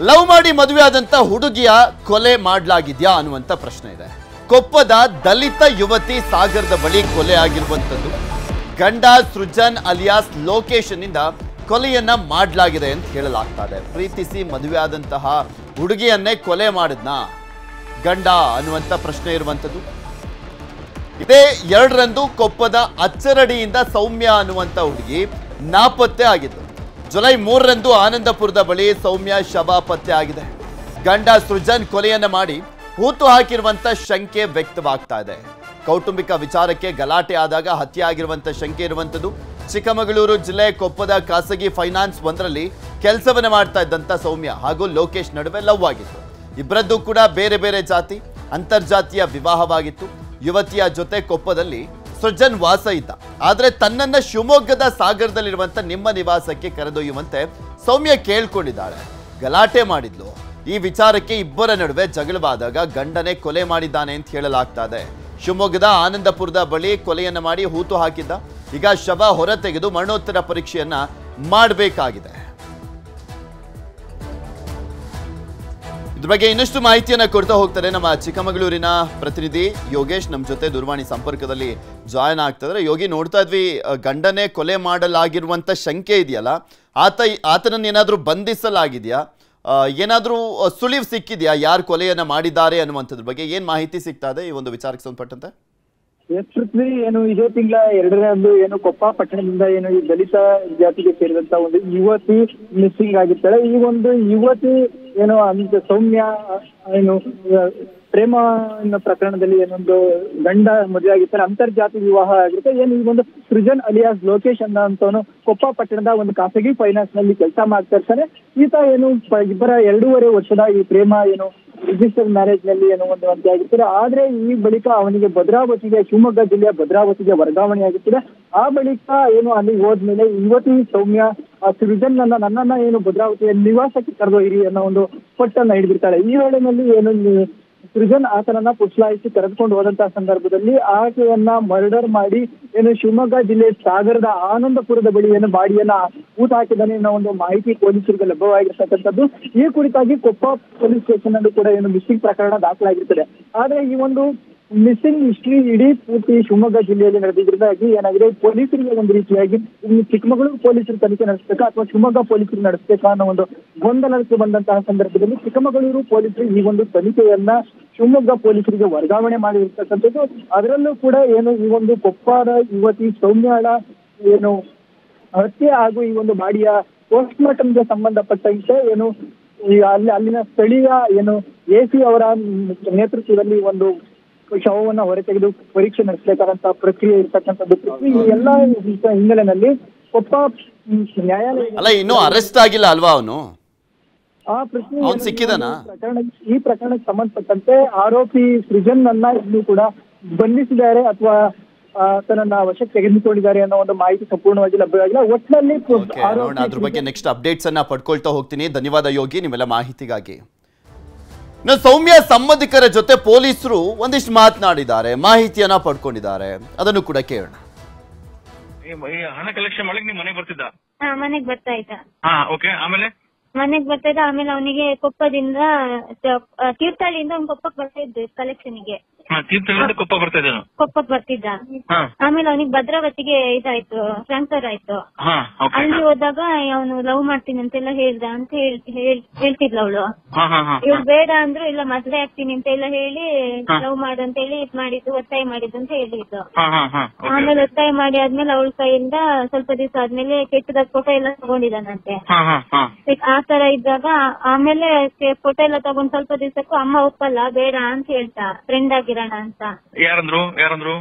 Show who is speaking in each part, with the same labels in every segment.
Speaker 1: Love ಮಾಡಿ ಮದುವೆ ಆದಂತ ಹುಡುಗಿಯ ಕೊಲೆ ಮಾಡಲಾಗಿದ್ಯಾ ಅನ್ನುವಂತ ಪ್ರಶ್ನೆ ಇದೆ. ಕೊಪ್ಪದ ದಲಿತ ಯುವತಿ ಸಾಗರದ ಬಳಿ ಕೊಲೆ ಆಗಿರುವಂತದ್ದು. ಗಂಡ ಸೃಜನ್ ಅಲಿಯಾಸ್ ಲೋಕೇಶನ್ನಿಂದ ಕೊಲೆಯನ್ನ ಮಾಡಲಾಗಿದೆ ಅಂತ ಹೇಳಲಾಗ್ತಾ ಇದೆ. ಪ್ರೀತಿಸಿ ಮದುವೆ ಆದಂತಹ ಹುಡುಗಿಯನ್ನೇ ಕೊಲೆ ಮಾಡಿದ್ನಾ ಗಂಡ ಅನ್ನುವಂತ ಪ್ರಶ್ನೆ ಇರುವಂತದ್ದು. ಇದೇ 2ರಂದು ಕೊಪ್ಪದ ಅಚ್ಚರಡಿಯಿಂದ ಸೌಮ್ಯ ಅನ್ನುವಂತ ಹುಡುಗಿ ನಾಪತ್ತೆ ಆಗಿದ್ದು. ಜುಲೈ 3ರಂದು ಆನಂದಪುರದ ಬಳಿ ಸೌಮ್ಯ ಶವ ಪತ್ತೆ ಆಗಿದೆ. ಗಂಡ ಸೃಜನ್ ಕೊಲೆಯನ್ನ ಮಾಡಿ ಹೂತು ಹಾಕಿರುವಂತ ಶಂಕೆ ವ್ಯಕ್ತವಾಗ್ತಾ ಇದೆ. ಕೌಟುಂಬಿಕ ವಿಚಾರಕ್ಕೆ ಗಲಾಟೆ ಆದಾಗ ಹತ್ಯೆ ಆಗಿರುವಂತ ಶಂಕೆ ಇರುವಂತದ್ದು. ಚಿಕ್ಕಮಗಳೂರು ಜಿಲ್ಲೆ ಕೊಪ್ಪದ ಖಾಸಗಿ ಫೈನಾನ್ಸ್ ಒಂದರಲ್ಲಿ ಕೆಲಸವನ್ನ ಮಾಡ್ತಾ ಇದ್ದಂತ ಸೌಮ್ಯ ಹಾಗೂ ಲೋಕೇಶ್ ನಡುವೆ ಲವ್ ಆಗಿತ್ತು. ಇಬ್ಬರದ್ದು ಕೂಡ ಬೇರೆ ಬೇರೆ ಜಾತಿ, ಅಂತರ್ಜಾತೀಯ ವಿವಾಹವಾಗಿತ್ತು. ಯುವತಿಯ ಜೊತೆ ಕೊಪ್ಪದಲ್ಲಿ ಸೃಜನ್ ವಾಸ ಇದ್ದ. ಆದ್ರೆ ತನ್ನನ್ನ ಶಿವಮೊಗ್ಗದ ಸಾಗರದಲ್ಲಿರುವಂತ ನಿಮ್ಮ ನಿವಾಸಕ್ಕೆ ಕರೆದೊಯ್ಯುವಂತೆ ಸೌಮ್ಯ ಕೇಳ್ಕೊಂಡಿದ್ದಾಳೆ. ಗಲಾಟೆ ಮಾಡಿದ್ಲು. ಈ ವಿಚಾರಕ್ಕೆ ಇಬ್ಬರ ನಡುವೆ ಜಗಳವಾದಾಗ ಗಂಡನೇ ಕೊಲೆ ಮಾಡಿದ್ದಾನೆ ಅಂತ ಹೇಳಲಾಗ್ತಾ ಇದೆ. ಶಿವಮೊಗ್ಗದ ಆನಂದಪುರದ ಬಳಿ ಕೊಲೆಯನ್ನ ಮಾಡಿ ಹೂತು ಹಾಕಿದ್ದ. ಈಗ ಶವ ಹೊರ ತೆಗೆದು ಮರಣೋತ್ತರ ಪರೀಕ್ಷೆಯನ್ನ ಮಾಡಬೇಕಾಗಿದೆ. ಇದ್ರ ಬಗ್ಗೆ ಇನ್ನಷ್ಟು ಮಾಹಿತಿಯನ್ನ ಕೊಡ್ತಾ ಹೋಗ್ತಾರೆ ನಮ್ಮ ಚಿಕ್ಕಮಗಳೂರಿನ ಪ್ರತಿನಿಧಿ ಯೋಗೇಶ್ ನಮ್ಮ ಜೊತೆ ದೂರವಾಣಿ ಸಂಪರ್ಕದಲ್ಲಿ ಜಾಯ್ನ್ ಆಗ್ತಿದ್ರೆ. ಯೋಗಿ, ನೋಡ್ತಾ ಇದ್ವಿ ಗಂಡನೇ ಕೊಲೆ ಮಾಡಲಾಗಿರುವಂತ ಶಂಕೆ ಇದೆಯಲ್ಲ, ಆತನನ್ನ ಏನಾದ್ರೂ ಬಂಧಿಸಲಾಗಿದೆಯಾ, ಏನಾದ್ರೂ ಸುಳಿವು ಸಿಕ್ಕಿದ್ಯಾ ಯಾರು ಕೊಲೆಯನ್ನ ಮಾಡಿದ್ದಾರೆ ಅನ್ನುವಂಥದ್ರ ಬಗ್ಗೆ ಏನ್ ಮಾಹಿತಿ ಸಿಗ್ತಾ ಇದೆ ಈ ಒಂದು ವಿಚಾರಕ್ಕೆ ಸಂಬಂಧಪಟ್ಟಂತೆ?
Speaker 2: ಪೃಥ್ವಿ, ಇದೇ ತಿಂಗಳ 2ರಂದು ಕೊಪ್ಪ ಪಟ್ಟಣದಿಂದ ಈ ದಲಿತ ಜಾತಿಗೆ ಸೇರಿದಂತ ಒಂದು ಯುವತಿ ಮಿಸ್ಸಿಂಗ್ ಆಗಿರ್ತಾಳೆ. ಈ ಒಂದು ಯುವತಿ ಸೌಮ್ಯ ಪ್ರೇಮ ಪ್ರಕರಣದಲ್ಲಿ ಗಂಡ ಮದುವೆ ಆಗಿರ್ತಾರೆ, ಅಂತರ್ಜಾತಿ ವಿವಾಹ ಆಗಿರುತ್ತೆ. ಈ ಒಂದು ಸೃಜನ್ ಅಲಿಯಾಸ್ ಲೋಕೇಶ್ ಅಂತವನು ಕೊಪ್ಪ ಪಟ್ಟಣದ ಒಂದು ಖಾಸಗಿ ಫೈನಾನ್ಸ್ ನಲ್ಲಿ ಕೆಲಸ ಮಾಡ್ತಾ ಇರ್ತಾನೆ. ಈತ ಇಬ್ಬರ 2.5 ವರ್ಷದ ಈ ಪ್ರೇಮ ರಿಜಿಸ್ಟರ್ ಮ್ಯಾರೇಜ್ ನಲ್ಲಿ ಒಂದೇ ಆಗಿರ್ತಾರೆ. ಆದ್ರೆ ಈ ಬಳಿಕ ಅವನಿಗೆ ಶಿವಮೊಗ್ಗ ಜಿಲ್ಲೆಯ ಭದ್ರಾವತಿಗೆ ವರ್ಗಾವಣೆ ಆಗಿರ್ತದೆ. ಆ ಬಳಿಕ ಅಲ್ಲಿ ಹೋದ್ಮೇಲೆ ಯುವತಿ ಸೌಮ್ಯ ಸೃಜನ್ ನನ್ನನ್ನ ಭದ್ರಾವತಿಯ ನಿವಾಸಕ್ಕೆ ಕರೆದೊಯ್ಯಿರಿ ಅನ್ನೋ ಒಂದು ಪಟ್ಟನ್ನ ಹಿಡಿದಿರ್ತಾಳೆ. ಈ ವೇಳೆಯಲ್ಲಿ ಸೃಜನ್ ಆತನನ್ನ ಪುಚ್ಲಾಯಿಸಿ ಕರೆದುಕೊಂಡು ಹೋದಂತಹ ಸಂದರ್ಭದಲ್ಲಿ ಆಕೆಯನ್ನ ಮರ್ಡರ್ ಮಾಡಿ ಶಿವಮೊಗ್ಗ ಜಿಲ್ಲೆ ಸಾಗರದ ಆನಂದಪುರದ ಬಳಿ ಬಾಡಿಯನ್ನ ಊಟ ಹಾಕಿದ್ದಾನೆ ಅನ್ನೋ ಒಂದು ಮಾಹಿತಿ ಪೊಲೀಸರಿಗೆ ಲಭ್ಯವಾಗಿರ್ತಕ್ಕಂಥದ್ದು. ಈ ಕುರಿತಾಗಿ ಕೊಪ್ಪ ಪೊಲೀಸ್ ಸ್ಟೇಷನ್ ಅಲ್ಲೂ ಕೂಡ ಮಿಸ್ಸಿಂಗ್ ಪ್ರಕರಣ ದಾಖಲಾಗಿರ್ತದೆ. ಆದ್ರೆ ಈ ಒಂದು ಮಿಸ್ಸಿಂಗ್ ಹಿಸ್ಟ್ರಿ ಇಡೀ ಪೂರ್ತಿ ಶಿವಮೊಗ್ಗ ಜಿಲ್ಲೆಯಲ್ಲಿ ನಡೆದಿದ್ದರಿಂದಾಗಿ ಏನಾಗಿದೆ, ಪೊಲೀಸರಿಗೆ ಒಂದು ರೀತಿಯಾಗಿ ಚಿಕ್ಕಮಗಳೂರು ಪೊಲೀಸರು ತನಿಖೆ ನಡೆಸಬೇಕಾ ಅಥವಾ ಶಿವಮೊಗ್ಗ ಪೊಲೀಸರು ನಡೆಸಬೇಕಾ ಅನ್ನೋ ಒಂದು ಗೊಂದಲಕ್ಕೆ ಬಂದಂತಹ ಸಂದರ್ಭದಲ್ಲಿ ಚಿಕ್ಕಮಗಳೂರು ಪೊಲೀಸರು ಈ ಒಂದು ತನಿಖೆಯನ್ನ ಶಿವಮೊಗ್ಗ ಪೊಲೀಸರಿಗೆ ವರ್ಗಾವಣೆ ಮಾಡಿರ್ತಕ್ಕಂಥದ್ದು. ಅದರಲ್ಲೂ ಕೂಡ ಈ ಒಂದು ಕೊಪ್ಪದ ಯುವತಿ ಸೌಮ್ಯಾಳ ಹತ್ಯೆ ಹಾಗೂ ಈ ಒಂದು ಬಾಡಿಯ ಪೋಸ್ಟ್ ಮಾರ್ಟಮ್ಗೆ ಸಂಬಂಧಪಟ್ಟಂತೆ ಅಲ್ಲಿನ ಸ್ಥಳೀಯ AC ಅವರ ನೇತೃತ್ವದಲ್ಲಿ ಒಂದು ಶವವನ್ನ ಹೊರತೆಗೆದು ಪರೀಕ್ಷೆ ನಡೆಸಬೇಕಾದಂತಹ ಪ್ರಕ್ರಿಯೆ ಇರ್ತಕ್ಕಂಥದ್ದು. ಈ ಎಲ್ಲಾ ಹಿನ್ನೆಲೆಯಲ್ಲಿ ಕೊಪ್ಪ ನ್ಯಾಯಾಲಯ
Speaker 1: ಇನ್ನೂ ಅರೆಸ್ಟ್ ಆಗಿಲ್ಲ ಅಲ್ವಾ ಅವನು?
Speaker 2: ಈ ಪ್ರಕರಣಕ್ಕೆ ಸಂಬಂಧಪಟ್ಟಂತೆ ಆರೋಪಿ ಸೃಜನ್ ಅನ್ನ ಇನ್ನೂ ಕೂಡ ಬಂಧಿಸಿದ್ದಾರೆ ಅಥವಾ ತನ್ನ ವಶಕ್ಕೆ ತೆಗೆದುಕೊಂಡಿದ್ದಾರೆ ಅನ್ನೋ ಒಂದು ಮಾಹಿತಿ ಸಂಪೂರ್ಣವಾಗಿ ಲಭ್ಯವಾಗಿಲ್ಲ. ಒಟ್ಟಿನಲ್ಲಿ
Speaker 1: ಅದ್ರ ಬಗ್ಗೆ ನೆಕ್ಸ್ಟ್ ಅಪ್ಡೇಟ್ಸ್ ಅನ್ನ ಪಡ್ಕೊಳ್ತಾ ಹೋಗ್ತೀನಿ. ಧನ್ಯವಾದ ಯೋಗಿ ನಿಮ್ಮೆಲ್ಲ ಮಾಹಿತಿಗಾಗಿ. ಸೌಮ್ಯ ಸಂಬಂಧಿಕರ ಜೊತೆ ಪೊಲೀಸರು ಒಂದಿಷ್ಟು ಮಾತನಾಡಿದ್ದಾರೆ, ಮಾಹಿತಿಯನ್ನ ಪಡ್ಕೊಂಡಿದ್ದಾರೆ. ಅದನ್ನು ಕೂಡ ಕೇಳೋಣ.
Speaker 3: ಹಣ ಕಲೆಕ್ಷನ್ ಮಾಡಲಿಕ್ಕೆ ನೀವು ಮನೆಗೆ ಬರ್ತಿದ್ದ?
Speaker 4: ಮನೆಗೆ ಬರ್ತಾ ಇದ್ದ.
Speaker 3: ಮನೆಗೆ
Speaker 4: ಬರ್ತಾ ಇದ್ದ. ಆಮೇಲೆ ಅವನಿಗೆ ಕೊಪ್ಪದಿಂದ ತೀರ್ಥಹಳ್ಳಿಯಿಂದ ಅವ್ನು ಕೊಪ್ಪಕ್ಕೆ ಬರ್ತಾ ಇದ್ದು ಕಲೆಕ್ಷನ್ಗೆ. ಕೊಪ್ಪಕ್ಕೆ ಬರ್ತಿದ್ದ. ಆಮೇಲೆ ಅವನಿಗೆ ಭದ್ರಾವತಿಗೆ ಇದಾಯ್ತು, ಟ್ರಾನ್ಸ್ಫರ್ ಆಯ್ತು. ಅಲ್ಲಿ ಹೋದಾಗ ಅವನು ಲವ್ ಮಾಡ್ತೀನಿ ಅಂತೆಲ್ಲ ಹೇಳ್ದ ಅಂತ ಹೇಳ್ತಿದ್ಲ ಅವಳು. ಇವ್ರು ಬೇಡ ಅಂದ್ರು, ಇಲ್ಲ ಮದ್ವೆ ಆಗ್ತೀನಿ ಅಂತ ಎಲ್ಲ ಹೇಳಿ ಲವ್ ಮಾಡು ಅಂತ ಹೇಳಿ ಮಾಡಿದ್ದು, ಒತ್ತಾಯ ಮಾಡಿದ್ದು ಅಂತ ಹೇಳಿದ್ದು. ಆಮೇಲೆ ಒತ್ತಾಯ ಮಾಡಿ ಆದ್ಮೇಲೆ ಅವಳ ಕೈಯಿಂದ ಸ್ವಲ್ಪ ದಿವಸ ಆದ್ಮೇಲೆ ಕೆಟ್ಟದಾಗ ಫೋಟೋ ಎಲ್ಲ ತಗೊಂಡಿದ್ದಾನಂತೆ. ಆತರ ಇದ್ದಾಗ ಆಮೇಲೆ ಫೋಟೋ ಎಲ್ಲ ತಗೊಂಡ್ ಸ್ವಲ್ಪ ದಿವಸಕ್ಕೂ ಅಮ್ಮ ಒಪ್ಪಲ್ಲ, ಬೇಡ ಅಂತ ಹೇಳ್ತಾ ಫ್ರೆಂಡ್ ಆಗಿರೋಣ ಅಂತ.
Speaker 3: ಯಾರಂದ್ರು?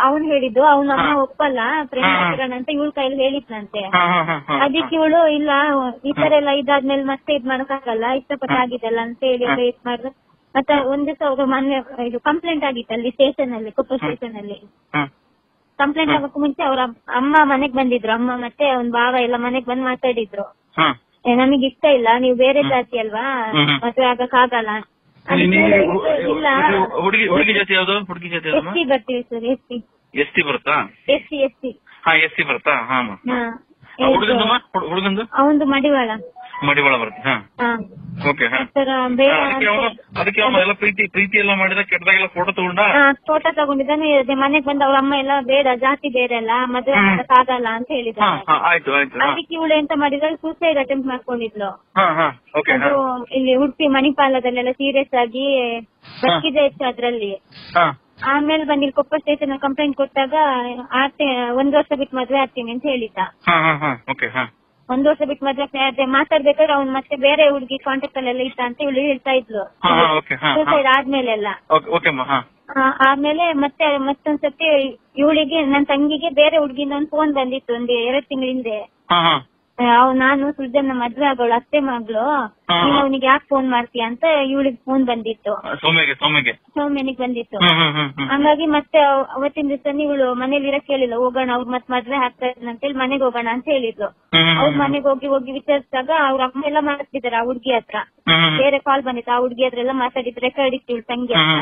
Speaker 4: ಅವ್ನು ಹೇಳಿದ್ದು, ಅವ್ನ ಅಮ್ಮ ಒಪ್ಪಲ್ಲ, ಫ್ರೆಂಡ್ ಆಗಿರೋಣ ಅಂತ ಇವಳ ಕೈಲಿ ಹೇಳಿದ್ನಂತೆ. ಅದಕ್ಕೆ ಇವಳು ಇಲ್ಲ, ಈ ತರ ಎಲ್ಲ ಇದಾದ್ಮೇಲೆ ಮತ್ತೆ ಇದ್ ಮಾಡಕ್ಕಾಗಲ್ಲ, ಇಷ್ಟಪಟ್ಟ ಆಗಿದಲ್ಲ ಅಂತ ಹೇಳಿ ವೇಟ್ ಮಾಡಿದ್ರು. ಮತ್ತೆ ಒಂದ್ ದಿವಸ ಅವ್ರು ಮೊನ್ನೆ ಇದು ಕಂಪ್ಲೇಂಟ್ ಆಗಿತ್ತು ಅಲ್ಲಿ ಸ್ಟೇಷನ್ ಅಲ್ಲಿ, ಕೊಪ್ಪ ಸ್ಟೇಷನ್ ಅಲ್ಲಿ. ಕಂಪ್ಲೇಂಟ್ ಆಗಕ್ಕೆ ಮುಂಚೆ ಅವ್ರ ಅಮ್ಮ ಮನೆಗ್ ಬಂದಿದ್ರು. ಅಮ್ಮ ಮತ್ತೆ ಅವ್ನ ಭಾವ ಎಲ್ಲ ಮನೆಗ್ ಬಂದ್ ಮಾತಾಡಿದ್ರು. ನಮಗ್ ಇಷ್ಟ ಇಲ್ಲ, ನೀವು ಬೇರೆ ಜಾತಿ ಅಲ್ವಾ, ಮದ್ವೆ ಆಗಕ್ ಆಗಲ್ಲ. ಇಲ್ಲ, ಎಸ್ಸಿ ಬರ್ತೀವಿ ಸರ್.
Speaker 3: ಎಸ್ಟಿ ಬರುತ್ತಾ? ಎಸ್ಟಿ ಬರುತ್ತಾ?
Speaker 4: ಅವಂದು ಮಡಿವಾಳ
Speaker 3: ಬರುತ್ತೆ. ಓಕೆ
Speaker 4: ಬೇಡ
Speaker 3: ಅದಕ್ಕೆ ಎಲ್ಲ ಪ್ರೀತಿ ಎಲ್ಲ ಮಾಡಿದ ಕೆಟ್ಟದಾಗೆಲ್ಲ ಫೋಟೋ
Speaker 4: ತಗೊಂಡಿದ್ದಾನೆ. ಮನೆಗ್ ಬಂದ ಅವ್ರ ಅಮ್ಮ ಎಲ್ಲ ಬೇಡ ಜಾತಿ ಬೇರೆ ಅಲ್ಲ ಮದುವೆ ಆಗಲ್ಲ ಅಂತ ಹೇಳಿದ್ದಾರೆ. ಅದಕ್ಕೆ ಇವಳು ಎಂತ ಮಾಡಿದ್ರೆ ಸೂಸೈಡ್ ಅಟೆಂಪ್ಟ್ ಮಾಡ್ಕೊಂಡಿದ್ಲು. ಅದು ಇಲ್ಲಿ ಉಡುಪಿ ಮಣಿಪಾಲದಲ್ಲೆಲ್ಲ ಸೀರಿಯಸ್ ಆಗಿ ಬದುಕಿದೆ ಇತ್ತು ಅದ್ರಲ್ಲಿ. ಆಮೇಲೆ ಬಂದು ಇಲ್ಲಿ ಕೊಪ್ಪ ಸ್ಟೇಷನ್ ಕಂಪ್ಲೇಂಟ್ ಕೊಟ್ಟಾಗ 1 ವರ್ಷ ಬಿಟ್ಟು ಮದ್ವೆ ಆಗ್ತೀನಿ ಅಂತ ಹೇಳಿದ್ದ. 1 ವರ್ಷ ಬಿಟ್ಟು ಮದ್ವೆ ಮಾತಾಡ್ಬೇಕಾದ್ರೆ ಅವ್ನು ಮತ್ತೆ ಬೇರೆ ಹುಡುಗಿ ಕಾಂಟ್ಯಾಕ್ಟ್ ಅಲ್ಲೆಲ್ಲ ಇತ್ತ ಅಂತ ಇವಳು ಹೇಳ್ತಾ ಇದ್ಲು ಸೂಸೈಡ್ ಆದ್ಮೇಲೆಲ್ಲ. ಆಮೇಲೆ ಮತ್ತೊಂದ್ಸತಿ ಇವಳಿಗೆ ನನ್ನ ತಂಗಿಗೆ ಬೇರೆ ಹುಡುಗಿಂದ ಒಂದು ಫೋನ್ ಬಂದಿತ್ತು 2 ತಿಂಗಳ ಹಿಂದೆ. ನಾನು ಸೃಜನ್ ಮದ್ವೆ ಆಗೋಳು ಅತ್ತೆ ಮಗಳು, ನೀನ್ ಅವನಿಗೆ ಯಾಕೆ ಫೋನ್ ಮಾಡ್ತೀಯ ಅಂತ ಇವಳಿಗೆ ಫೋನ್ ಬಂದಿತ್ತು, ಸೌಮ್ಯನಿಗೆ ಬಂದಿತ್ತು. ಹಂಗಾಗಿ ಮತ್ತೆ ಅವತ್ತಿನ ದಿವಸ ಇವಳು ಮನೇಲಿ ಇರಕ್ ಹೇಳಿಲ್ಲ, ಹೋಗೋಣ ಅವ್ರು ಮತ್ ಮದ್ವೆ ಆಗ್ತಾರೆ ಅಂತೇಳಿ ಮನೆಗೆ ಹೋಗೋಣ ಅಂತ ಹೇಳಿದ್ರು. ಅವ್ರ ಮನೆಗೆ ಹೋಗಿ ವಿಚಾರಿಸಿದಾಗ ಅವ್ರ ಅಮ್ಮ ಎಲ್ಲ ಮಾತಾಡ್ತಿದಾರೆ ಆ ಹುಡ್ಗಿ ಹತ್ರ. ಬೇರೆ ಕಾಲ್ ಬಂದಿತ್ತು, ಆ ಹುಡ್ಗಿ ಹತ್ರ ಎಲ್ಲ ಮಾತಾಡಿದ್ರು, ರೆಕಾರ್ಡ್ ಇತ್ತು ಇವಳು ತಂಗಿ ಹತ್ರ.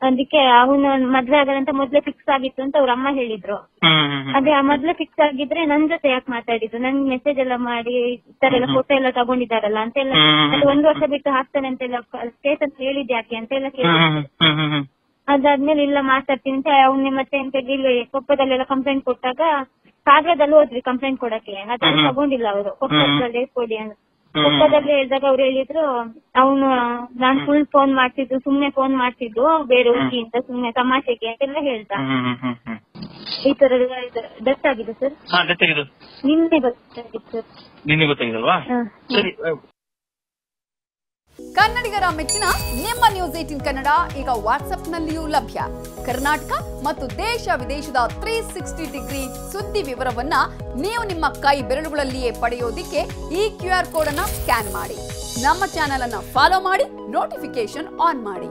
Speaker 4: ಅದಕ್ಕೆ ಅವನು ಮದ್ವೆ ಆಗದಂತ ಮೊದ್ಲೇ ಫಿಕ್ಸ್ ಆಗಿತ್ತು ಅಂತ ಅವ್ರ ಅಮ್ಮ ಹೇಳಿದ್ರು. ಅದೇ ಆ ಮೊದ್ಲೇ ಫಿಕ್ಸ್ ಆಗಿದ್ರೆ ನನ್ ಜೊತೆ ಯಾಕೆ ಮಾತಾಡಿದ್ರು, ನನ್ ಮೆಸೇಜ್ ಎಲ್ಲ ಮಾಡಿ ಈ ತರ ಎಲ್ಲ ಫೋಟೋ ಎಲ್ಲ ತಗೊಂಡಿದಾರಲ್ಲ ಅಂತೆಲ್ಲ, ಅದು 1 ವರ್ಷ ಬಿಟ್ಟು ಹಾಕ್ತಾನೆ ಅಂತೆಲ್ಲ ಸ್ಟೇಟಸ್ ಹೇಳಿದ್ ಯಾಕೆ ಅಂತೆಲ್ಲ ಕೇಳಿದ್ರು. ಅದಾದ್ಮೇಲೆ ಇಲ್ಲ ಮಾತಾಡ್ತೀನಿ ಅಂತ ಅವನ್ನೇ ಮತ್ತೆ ಅಂತ ಇಲ್ಲಿ ಕೊಪ್ಪದಲ್ಲೆಲ್ಲ ಕಂಪ್ಲೇಂಟ್ ಕೊಟ್ಟಾಗ ಕಾಗದಲ್ಲಿ ಹೋದ್ವಿ ಕಂಪ್ಲೇಂಟ್ ಕೊಡಕ್ಕೆ, ಅದನ್ನ ತಗೊಂಡಿಲ್ಲ ಅವರು. ಕೊಪ್ಪದಲ್ಲಿ ಕೊಡಿ ಅಂತ ಕೊಪ್ಪದಲ್ಲಿ ಹೇಳಿದಾಗ ಅವ್ರು ಹೇಳಿದ್ರು, ಅವನು ನಾನ್ ಫುಲ್ ಫೋನ್ ಮಾಡ್ತಿದ್ದು, ಸುಮ್ನೆ ಫೋನ್ ಮಾಡ್ತಿದ್ದು ಬೇರೆ ಹುಡುಗಿ ಅಂತ ಸುಮ್ನೆ ತಮಾಷೆಗೆ ಅಂತೆಲ್ಲ ಹೇಳ್ತಾ. ಈ ತರ ಡೆತ್ ಆಗಿದೆ ಸರ್. ನಿನ್ನೆ ಗೊತ್ತಾಗಿತ್ತು ಸರ್.
Speaker 5: ಕನ್ನಡಿಗರ ಮೆಚ್ಚಿನ ನಿಮ್ಮ ನ್ಯೂಸ್ 18 ಕನ್ನಡ ಈಗ ವಾಟ್ಸ್ಆಪ್ನಲ್ಲಿಯೂ ಲಭ್ಯ. ಕರ್ನಾಟಕ ಮತ್ತು ದೇಶ ವಿದೇಶದ 360 ಡಿಗ್ರಿ ಸುದ್ದಿ ವಿವರವನ್ನ ನೀವು ನಿಮ್ಮ ಕೈ ಬೆರಳುಗಳಲ್ಲಿಯೇ ಪಡೆಯೋದಿಕ್ಕೆ ಈ QR ಕೋಡ್ ಅನ್ನ ಸ್ಕ್ಯಾನ್ ಮಾಡಿ. ನಮ್ಮ ಚಾನೆಲ್ ಅನ್ನ ಫಾಲೋ ಮಾಡಿ, ನೋಟಿಫಿಕೇಶನ್ ಆನ್ ಮಾಡಿ.